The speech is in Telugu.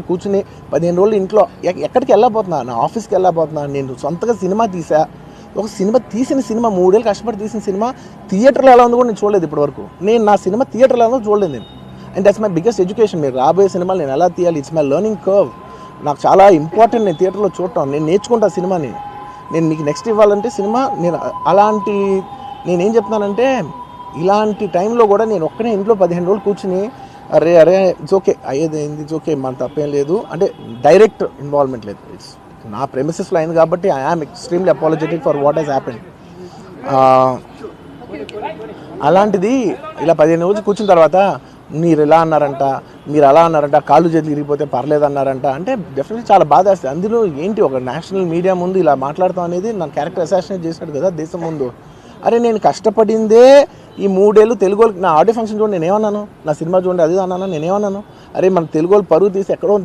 కూర్చుని 15 రోజులు ఇంట్లో ఎక్కడికి వెళ్ళబోతున్నా, నా ఆఫీస్కి వెళ్ళబోతున్నా, నేను సొంతగా సినిమా తీసా. ఒక సినిమా తీసిన సినిమా 3 ఏళ్ళు కష్టపడి తీసిన సినిమా థియేటర్లో ఎలా ఉందో కూడా నేను చూడలేదు ఇప్పటివరకు. నేను నా సినిమా థియేటర్లో ఎలా ఉందో చూడలేదు నేను. And that's my biggest education. మీరు రాబోయే సినిమాలు నేను ఎలా తీయాలి, ఇట్స్ మై లెర్నింగ్ కర్వ్. నాకు చాలా ఇంపార్టెంట్ నేను థియేటర్లో చూడటం. నేను నేర్చుకుంటా సినిమాని. నేను మీకు నెక్స్ట్ ఇవ్వాలంటే సినిమా నేను అలాంటి నేనేం చెప్తున్నానంటే ఇలాంటి టైంలో కూడా నేను ఒక్కనే ఇంట్లో 15 రోజులు కూర్చుని అరే ఇట్స్ ఓకే, అయ్యేది ఏంది, ఇట్స్ ఓకే, మన తప్పేం లేదు అంటే డైరెక్ట్ ఇన్వాల్వ్మెంట్ లేదు. ఇట్స్ నా ప్రెమిసెస్లో అయింది కాబట్టి I am extremely apologetic for what has happened. అలాంటిది ఇలా 15 రోజులు కూర్చున్న తర్వాత మీరు ఇలా అన్నారంట, మీరు అలా అన్నారంట, కాళ్ళు చేతులు ఇరిగిపోతే పర్లేదు అన్నారంట అంటే డెఫినెట్లీ చాలా బాధ వేస్తుంది. అందులో ఏంటి ఒక నేషనల్ మీడియా ముందు ఇలా మాట్లాడతాం అనేది నా క్యారెక్టర్ అసాసినేట్ చేసినాడు కదా దేశం ముందు. అరే నేను కష్టపడిందే ఈ 3 ఏళ్ళు తెలుగు వాళ్ళకి. నా ఆడియో ఫంక్షన్ చూడండి నేనేమన్నాను, నా సినిమా చూడండి అది అన్నాను, నేనేమన్నాను, అరే మన తెలుగు వాళ్ళు పరుగు తీసి ఎక్కడో